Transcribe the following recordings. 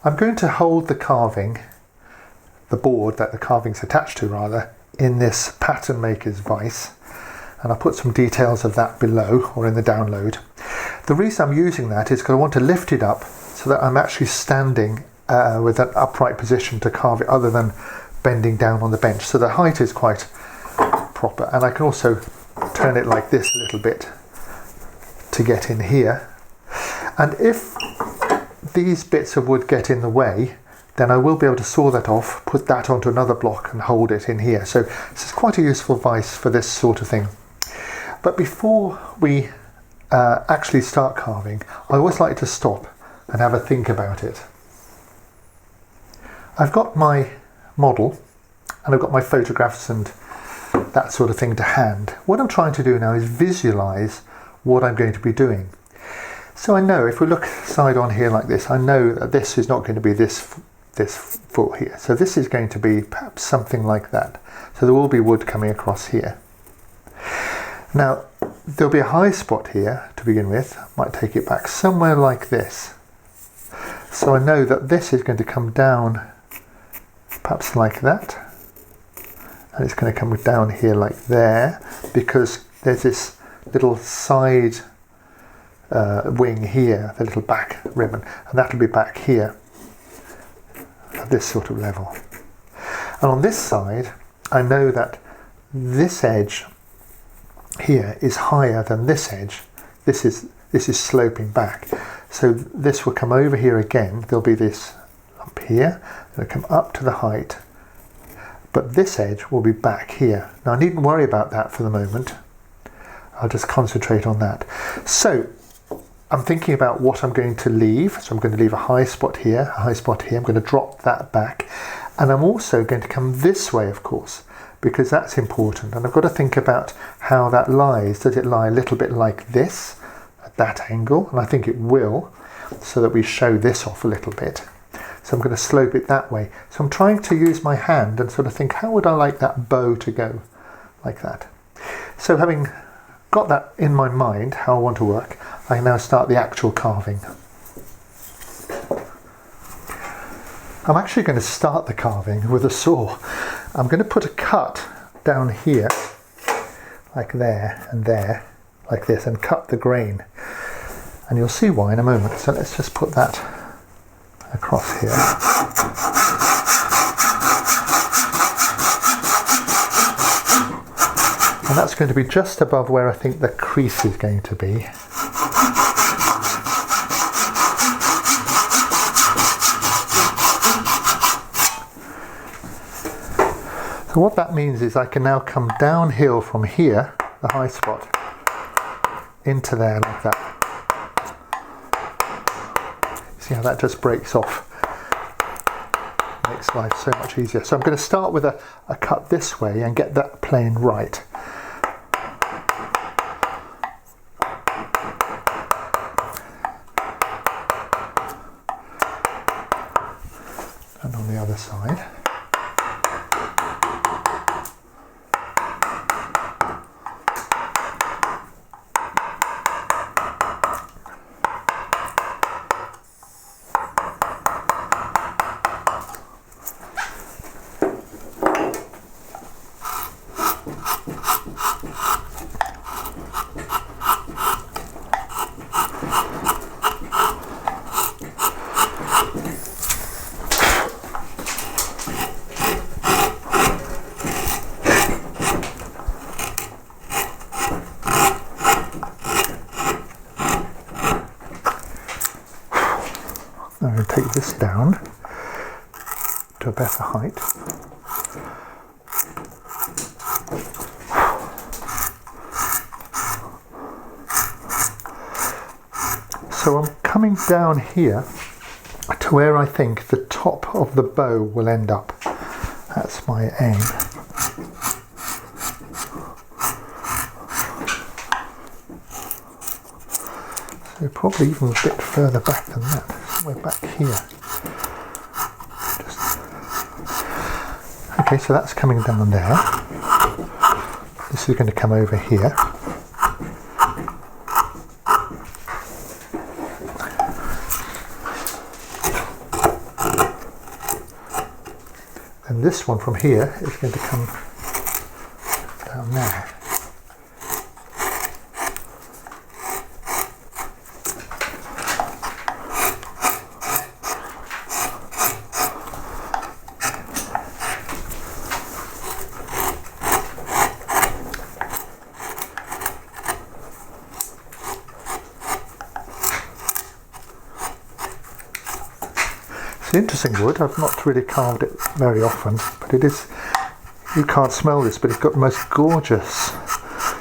I'm going to hold the carving, the board that the carving's attached to rather, in this patternmakers vise, and I'll put some details of that below or in the download. The reason I'm using that is because I want to lift it up so that I'm actually standing with an upright position to carve it other than bending down on the bench. So the height is quite proper, and I can also turn it like this a little bit to get in here. And if these bits of wood get in the way, then I will be able to saw that off, put that onto another block and hold it in here. So this is quite a useful vise for this sort of thing. But before we actually start carving, I always like to stop and have a think about it. I've got my model and I've got my photographs and that sort of thing to hand. What I'm trying to do now is visualize what I'm going to be doing. So I know if we look side on here like this, I know that this is not going to be this foot here. So this is going to be perhaps something like that. So there will be wood coming across here. Now there'll be a high spot here to begin with. Might take it back somewhere like this. So I know that this is going to come down perhaps like that, and it's going to come down here like there, because there's this little side wing here, the little back ribbon, and that'll be back here at this sort of level. And on this side I know that this edge here is higher than this edge. This is sloping back, so this will come over here again. There'll be this up here, it'll come up to the height, but this edge will be back here. Now I needn't worry about that for the moment. I'll just concentrate on that. So I'm thinking about what I'm going to leave. So I'm going to leave a high spot here, a high spot here. I'm going to drop that back, and I'm also going to come this way, of course, because that's important. And I've got to think about how that lies. Does it lie a little bit like this at that angle? And I think it will, so that we show this off a little bit. So I'm going to slope it that way. So I'm trying to use my hand and sort of think, how would I like that bow to go? Like that. So having got that in my mind, how I want to work, I can now start the actual carving. I'm actually going to start the carving with a saw. I'm going to put a cut down here, like there and there, like this, and cut the grain. And you'll see why in a moment. So let's just put that across here. And that's going to be just above where I think the crease is going to be. So what that means is I can now come downhill from here, the high spot, into there like that. See how that just breaks off? Makes life so much easier. So I'm going to start with a cut this way and get that plane right. And on the other side. I'm going to take this down to a better height. So I'm coming down here to where I think the top of the bow will end up. That's my aim. So probably even a bit further back than that. Somewhere back here. Okay, so that's coming down there. This is going to come over here. And this one from here is going to come down there. It's an interesting wood. I've not really carved it very often, but it is, you can't smell this, but it's got the most gorgeous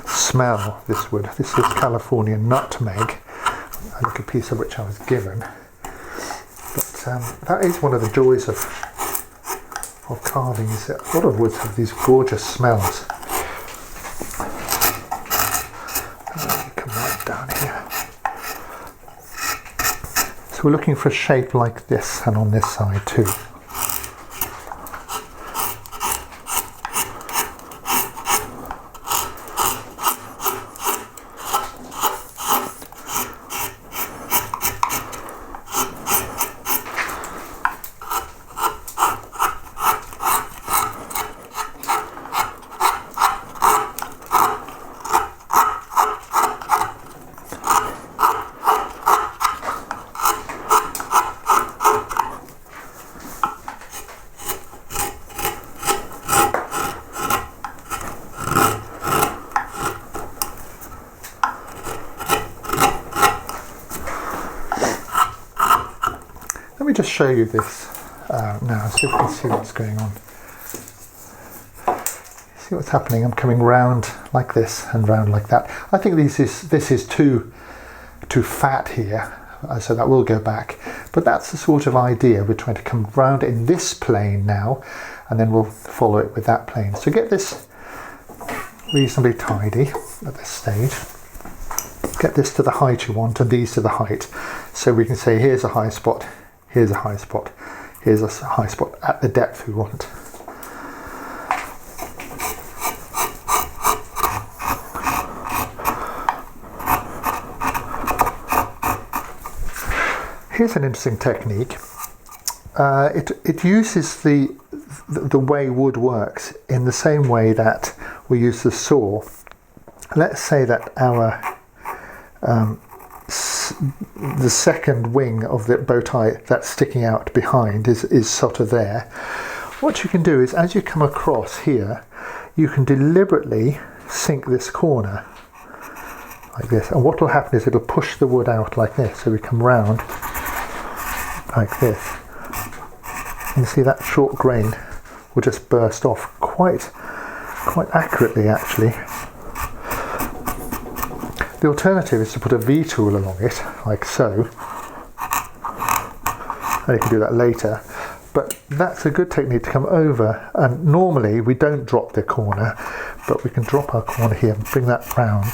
smell, this wood. This is California nutmeg, a little piece of which I was given. But that is one of the joys of carving, is that a lot of woods have these gorgeous smells. Come right down here. So we're looking for a shape like this, and on this side too. Let me just show you this now, so you can see what's going on. See what's happening? I'm coming round like this and round like that. I think this is too fat here, so that will go back. But that's the sort of idea. We're trying to come round in this plane now, and then we'll follow it with that plane. So get this reasonably tidy at this stage. Get this to the height you want, and these to the height. So we can say here's a high spot. Here's a high spot, here's a high spot at the depth we want. Here's an interesting technique. It uses the way wood works in the same way that we use the saw. Let's say that our the second wing of the bow tie that's sticking out behind is sort of there. What you can do is, as you come across here, you can deliberately sink this corner like this, and what will happen is it'll push the wood out like this, so we come round like this. You see that short grain will just burst off quite accurately, actually. The alternative is to put a V-tool along it, like so. And you can do that later. But that's a good technique to come over. And normally we don't drop the corner, but we can drop our corner here and bring that round.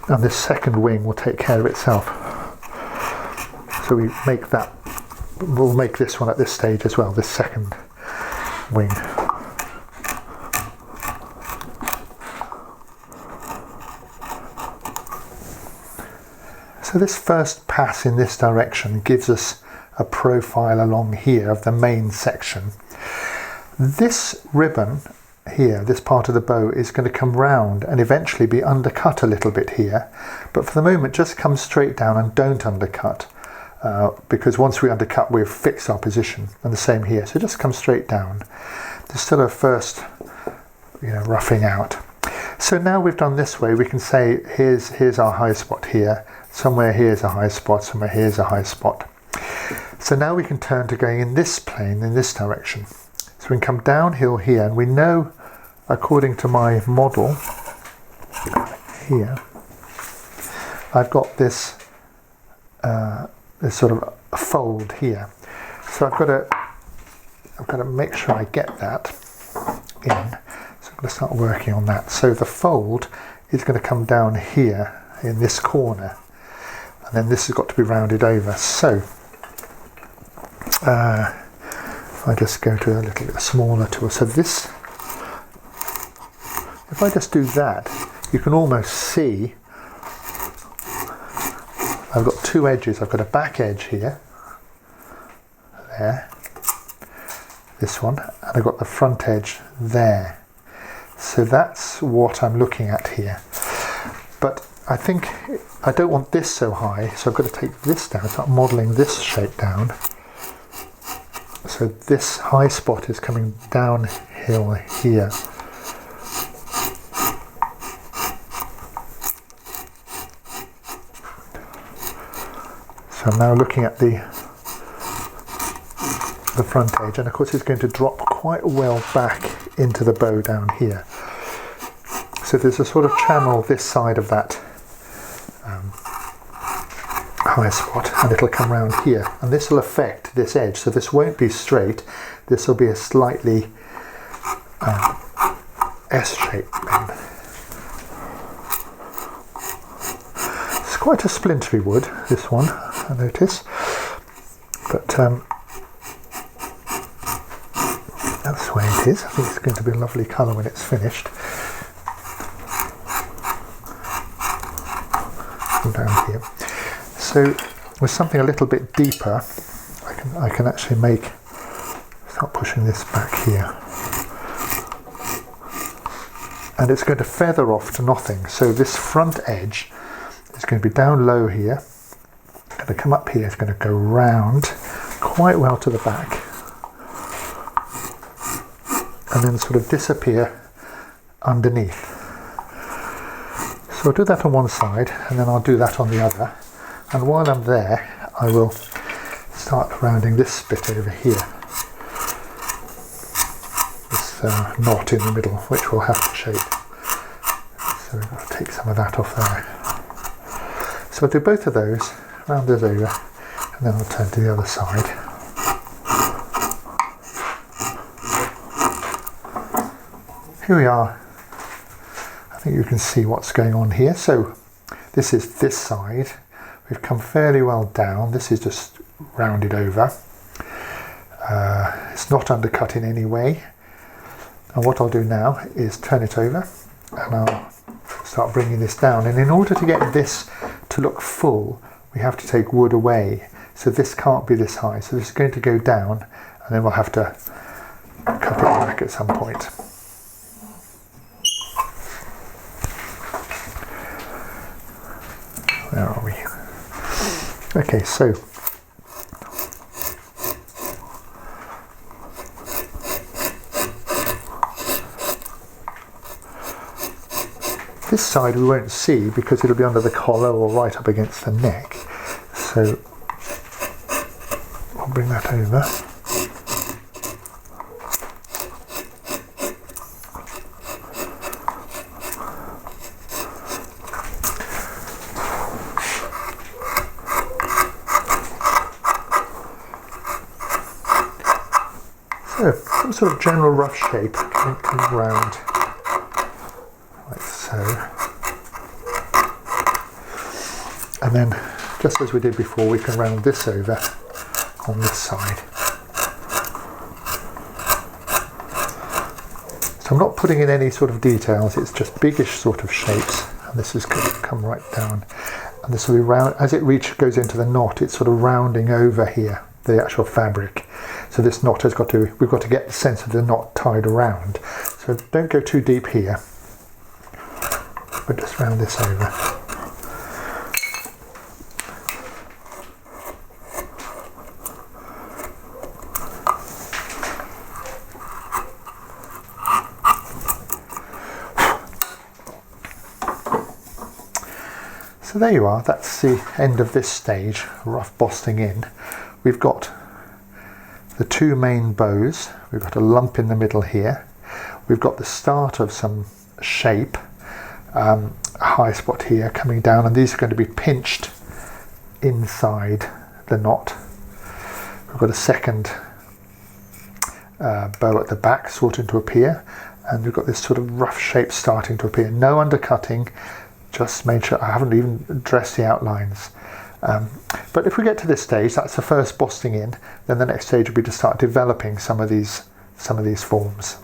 And this second wing will take care of itself. So we make that, we'll make this one at this stage as well, this second wing. So this first pass in this direction gives us a profile along here of the main section. This ribbon here, this part of the bow, is going to come round and eventually be undercut a little bit here, but for the moment just come straight down and don't undercut, because once we undercut we've fixed our position, and the same here. So just come straight down. There's still a first, roughing out. So now we've done this way, we can say here's our high spot here. Somewhere here's a high spot, somewhere here's a high spot. So now we can turn to going in this plane, in this direction. So we can come downhill here, and we know, according to my model here, I've got this sort of a fold here. So I've got to make sure I get that in. So I'm going to start working on that. So the fold is going to come down here in this corner. And then this has got to be rounded over. So if I just go to a little bit smaller tool, so this, if I just do that, you can almost see I've got two edges. I've got a back edge here, there, this one, and I've got the front edge there. So that's what I'm looking at here. But I think I don't want this so high, so I've got to take this down, start modelling this shape down. So this high spot is coming downhill here. So I'm now looking at the front edge, and of course it's going to drop quite well back into the bow down here. So there's a sort of channel this side of that high spot, and it'll come round here, and this will affect this edge, so this won't be straight, this will be a slightly S-shape bend. It's quite a splintery wood, this one, I notice, but that's the way it is. I think it's going to be a lovely colour when it's finished. Down here. So with something a little bit deeper, I can actually start pushing this back here, and it's going to feather off to nothing. So this front edge is going to be down low here, going to come up here, it's going to go round quite well to the back, and then sort of disappear underneath. So I'll do that on one side, and then I'll do that on the other. And while I'm there, I will start rounding this bit over here. This knot in the middle, which we'll have to shape. So we've got to take some of that off there. So I'll do both of those, round those over, and then I'll turn to the other side. Here we are. I think you can see what's going on here. So this is this side. We've come fairly well down. This is just rounded over. It's not undercut in any way. And what I'll do now is turn it over, and I'll start bringing this down. And in order to get this to look full, we have to take wood away. So this can't be this high. So this is going to go down, and then we'll have to cut it back at some point. Where are we? Okay, so this side we won't see because it'll be under the collar or right up against the neck. So I'll bring that over. So, some sort of general rough shape comes round like so. And then, just as we did before, we can round this over on this side. So I'm not putting in any sort of details, it's just biggish sort of shapes, and this is going to come right down. And this will be round, as it goes into the knot, it's sort of rounding over here, the actual fabric. So this knot has got to, we've got to get the sense of the knot tied around. So don't go too deep here, but just round this over. So there you are, that's the end of this stage, rough bosting in. We've got the two main bows, we've got a lump in the middle here, we've got the start of some shape, a high spot here coming down, and these are going to be pinched inside the knot. We've got a second bow at the back starting to appear, and we've got this sort of rough shape starting to appear. No undercutting, just made sure I haven't even dressed the outlines. But if we get to this stage, that's the first bosting in, then the next stage will be to start developing some of these forms.